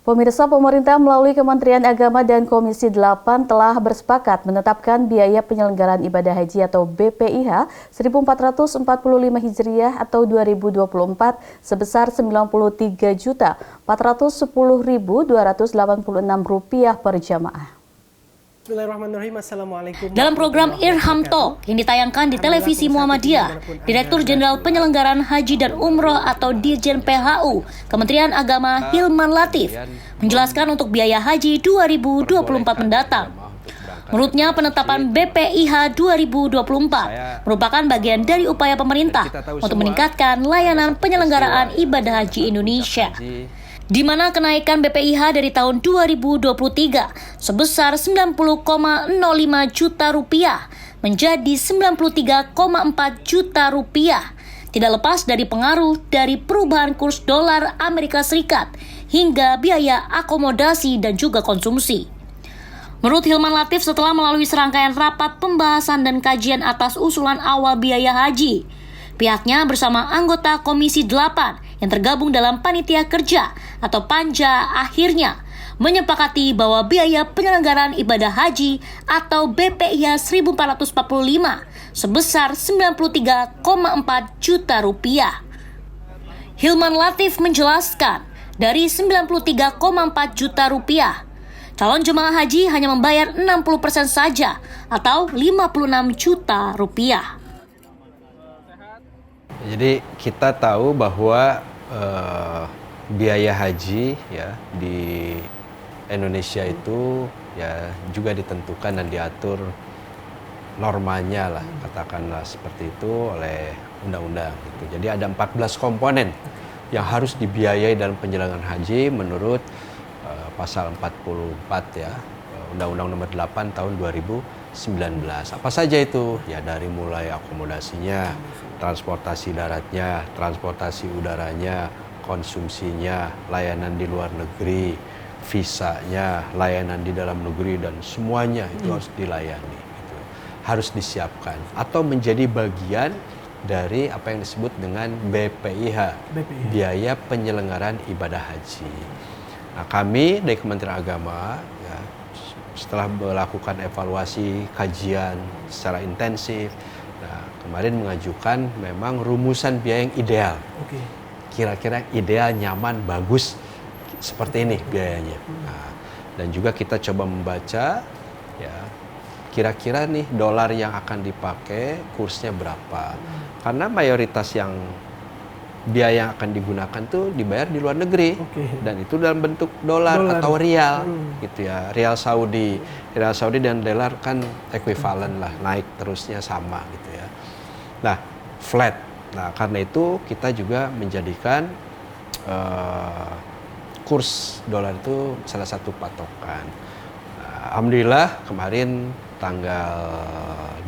Pemirsa, pemerintah melalui Kementerian Agama dan Komisi 8 telah bersepakat menetapkan biaya penyelenggaraan ibadah haji atau BPIH 1445 Hijriah atau 2024 sebesar Rp93.410.286 per jamaah. Bismillahirrahmanirrahim. Assalamualaikum. Dalam program Irham Talk yang ditayangkan di televisi Muhammadiyah, Direktur Jenderal Penyelenggaraan Haji dan Umroh atau Dirjen PHU Kementerian Agama Hilman Latif menjelaskan untuk biaya haji 2024 mendatang. Menurutnya, penetapan BPIH 2024 merupakan bagian dari upaya pemerintah untuk meningkatkan layanan penyelenggaraan ibadah haji Indonesia, di mana kenaikan BPIH dari tahun 2023 sebesar Rp90,05 juta menjadi Rp93,4 juta tidak lepas dari pengaruh dari perubahan kurs dolar Amerika Serikat hingga biaya akomodasi dan juga konsumsi. Menurut Hilman Latif, setelah melalui serangkaian rapat pembahasan dan kajian atas usulan awal biaya haji, pihaknya bersama anggota Komisi 8 yang tergabung dalam Panitia Kerja atau Panja akhirnya menyepakati bahwa biaya penyelenggaraan ibadah haji atau BPIH 1445 sebesar Rp93,4 juta. Hilman Latif menjelaskan, dari Rp93,4 juta, calon jemaah haji hanya membayar 60% saja atau Rp56 juta. Jadi kita tahu bahwa biaya haji ya di Indonesia itu ya juga ditentukan dan diatur normanya lah, katakanlah seperti itu, oleh undang-undang gitu. Jadi ada 14 komponen yang harus dibiayai dalam penyelenggaraan haji menurut pasal 44 ya Undang-Undang Nomor 8 tahun 2019. Apa saja itu? Ya dari mulai akomodasinya, transportasi daratnya, transportasi udaranya, konsumsinya, layanan di luar negeri, visanya, layanan di dalam negeri, dan semuanya itu harus dilayani, gitu. Harus disiapkan atau menjadi bagian dari apa yang disebut dengan BPIH, biaya penyelenggaraan ibadah haji. Nah, kami dari Kementerian Agama ya, setelah melakukan evaluasi kajian secara intensif, nah, kemarin mengajukan memang rumusan biaya yang ideal. Kira-kira ideal, nyaman, bagus, seperti ini biayanya. Nah, dan juga kita coba membaca ya kira-kira nih dolar yang akan dipakai kursnya berapa. Karena mayoritas yang biaya yang akan digunakan tuh dibayar di luar negeri, dan itu dalam bentuk dolar atau rial gitu ya, rial Saudi dan dolar kan ekuivalen lah, naik terusnya sama gitu ya. Nah, flat. Nah, karena itu kita juga menjadikan kurs dolar itu salah satu patokan. Alhamdulillah kemarin tanggal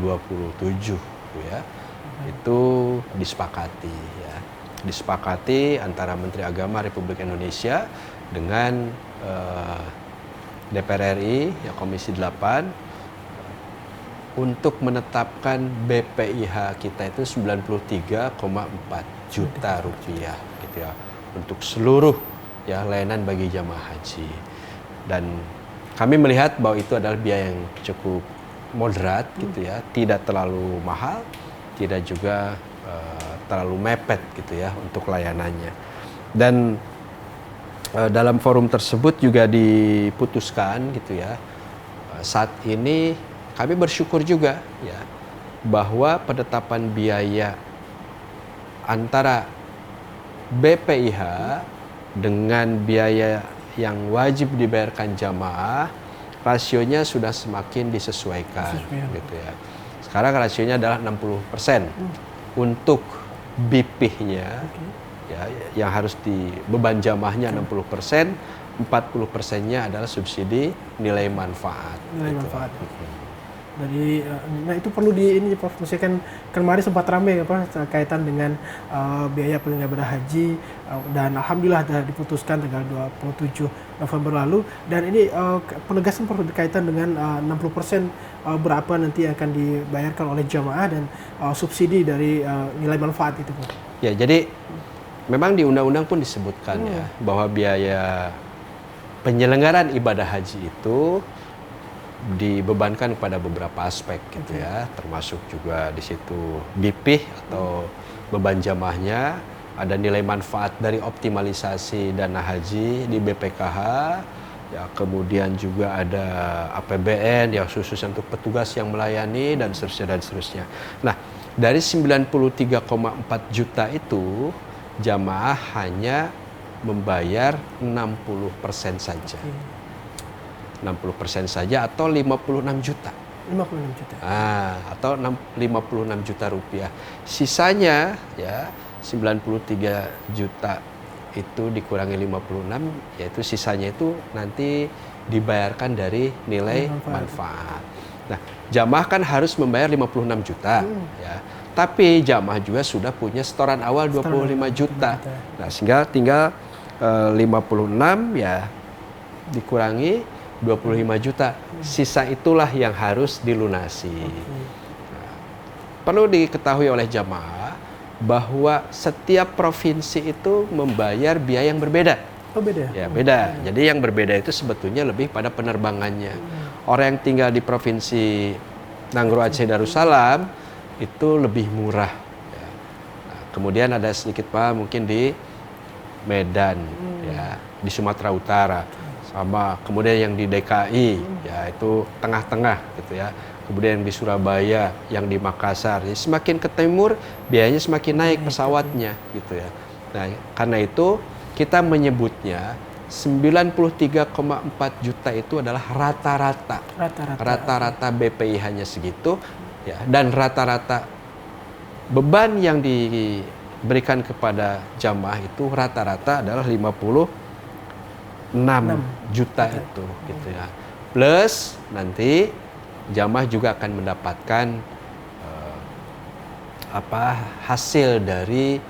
27 ya, itu disepakati antara Menteri Agama Republik Indonesia dengan DPR RI ya, Komisi 8 untuk menetapkan BPIH kita itu Rp93,4 juta gitu ya, untuk seluruh ya layanan bagi jamaah haji. Dan kami melihat bahwa itu adalah biaya yang cukup moderat gitu ya, tidak terlalu mahal, tidak juga terlalu mepet gitu ya untuk layanannya. Dan dalam forum tersebut juga diputuskan gitu ya, saat ini kami bersyukur juga ya bahwa penetapan biaya antara BPIH dengan biaya yang wajib dibayarkan jamaah, rasionya sudah semakin disesuaikan gitu ya. Sekarang rasionya adalah 60% untuk BP-nya ya, yang harus beban jamaahnya 60%, 40%-nya adalah subsidi nilai manfaat. Jadi, nah itu perlu ini Prof, misalkan kemarin sempat ramai kaitan dengan biaya penyelenggaraan haji, dan alhamdulillah sudah diputuskan tanggal 27 November lalu, dan ini penegasan Prof berkaitan dengan 60% berapa nanti akan dibayarkan oleh jamaah dan subsidi dari nilai manfaat itu Prof. Ya, jadi memang di undang-undang pun disebutkan ya bahwa biaya penyelenggaraan ibadah haji itu dibebankan pada beberapa aspek gitu ya, termasuk juga di situ BPIH atau beban jamaahnya, ada nilai manfaat dari optimalisasi dana haji di BPKH, ya, kemudian juga ada APBN yang khusus untuk petugas yang melayani dan seterusnya. Nah, dari 93,4 juta itu jamaah hanya membayar 60% saja. 60% saja atau 56 juta. 56 juta. Atau 56 juta rupiah. Sisanya ya 93 juta itu dikurangi 56, yaitu sisanya itu nanti dibayarkan dari nilai manfaat. Nah, jamaah kan harus membayar 56 juta ya. Tapi jamaah juga sudah punya setoran awal 25 juta. Nah, sehingga tinggal 56 ya dikurangi 25 juta. Sisa itulah yang harus dilunasi. Nah, perlu diketahui oleh jamaah bahwa setiap provinsi itu membayar biaya yang berbeda. Oh, beda? Ya, beda. Jadi yang berbeda itu sebetulnya lebih pada penerbangannya. Orang yang tinggal di Provinsi Nanggro Aceh Darussalam itu lebih murah. Ya. Nah, kemudian ada sedikit mungkin di Medan, ya, di Sumatera Utara, sama kemudian yang di DKI, ya itu tengah-tengah gitu ya. Kemudian yang di Surabaya, yang di Makassar. Jadi semakin ke timur biayanya semakin naik pesawatnya gitu ya. Nah, karena itu kita menyebutnya 93,4 juta itu adalah rata-rata. Rata-rata BPI hanya segitu ya, dan rata-rata beban yang diberikan kepada jamaah itu rata-rata adalah 56 juta itu gitu ya. Plus nanti jamaah juga akan mendapatkan hasil dari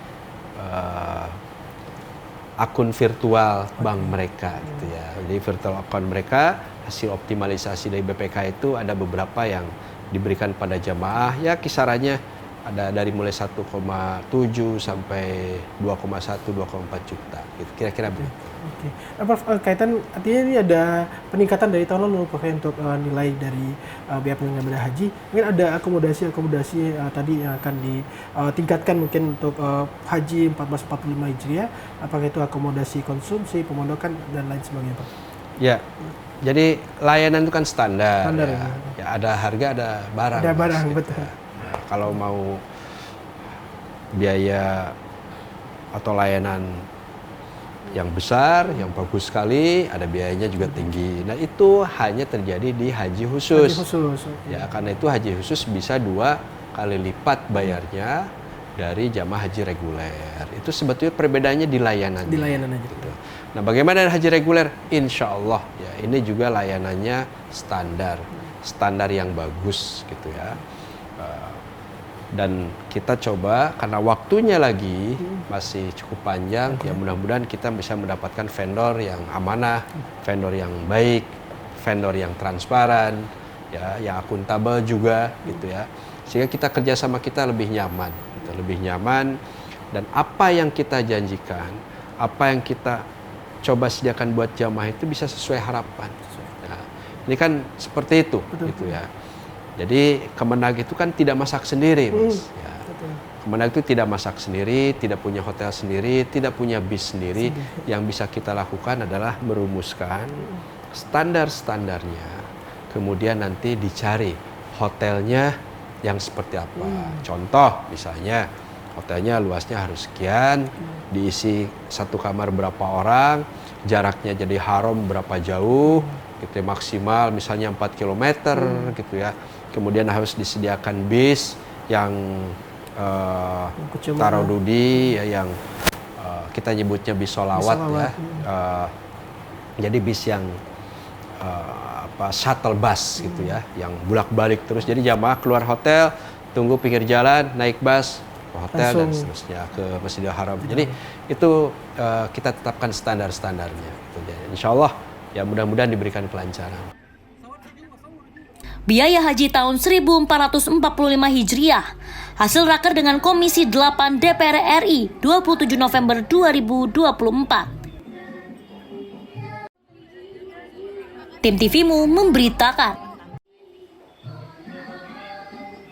akun virtual bank mereka gitu ya. Jadi virtual account mereka, hasil optimalisasi dari BPK itu ada beberapa yang diberikan pada jamaah, ya kisarannya ada dari mulai 1,7 sampai 2,1 2,4 juta gitu, kira-kira begitu. Oke. Prof, kaitan artinya ini ada peningkatan dari tahun lalu Prof, untuk nilai dari biaya penyelenggara haji. Mungkin ada akomodasi tadi yang akan ditingkatkan mungkin untuk haji 1445 Hijriah. Apakah itu akomodasi konsumsi, pemondokan dan lain sebagainya, Prof? Ya. Jadi layanan itu kan standar ya. Ya, ada harga, ada barang. Ada barang, gitu. betul. Nah, kalau mau biaya atau layanan yang besar, yang bagus sekali, ada biayanya juga tinggi. Nah, itu hanya terjadi di haji khusus. Haji khusus. Ya, karena itu haji khusus bisa 2 kali lipat bayarnya dari jamaah haji reguler. Itu sebetulnya perbedaannya di layanan. Di layanan aja. Gitu. Nah, bagaimana dengan haji reguler? Insya Allah ya, ini juga layanannya standar yang bagus gitu ya. Dan kita coba karena waktunya lagi masih cukup panjang, ya mudah-mudahan kita bisa mendapatkan vendor yang amanah, vendor yang baik, vendor yang transparan, ya, yang akuntabel juga gitu ya. Sehingga kita kerjasama kita lebih nyaman, gitu, lebih nyaman, dan apa yang kita janjikan, apa yang kita coba sediakan buat jamaah itu bisa sesuai harapan. Nah, ini kan seperti itu, gitu ya. Jadi Kemenag itu kan tidak masak sendiri, Mas. Ya. Kemenag itu tidak masak sendiri, tidak punya hotel sendiri, tidak punya bis sendiri. Yang bisa kita lakukan adalah merumuskan standar-standarnya. Kemudian nanti dicari hotelnya yang seperti apa. Contoh misalnya hotelnya luasnya harus sekian, diisi 1 kamar berapa orang, jaraknya jadi haram berapa jauh, gitu ya, maksimal misalnya 4 km gitu ya. Kemudian harus disediakan bis yang tarodudi ya, yang kita nyebutnya bis sholawat ya. Jadi bis yang shuttle bus gitu ya, yang bolak-balik terus. Jadi jamaah keluar hotel, tunggu pinggir jalan, naik bus ke hotel dan seterusnya ke Masjidil Haram. Jadi itu kita tetapkan standar-standarnya. Gitu. Insya Allah ya mudah-mudahan diberikan kelancaran. Biaya haji tahun 1445 Hijriah, hasil raker dengan Komisi 8 DPR RI 27 November 2024. Tim TVMU memberitakan.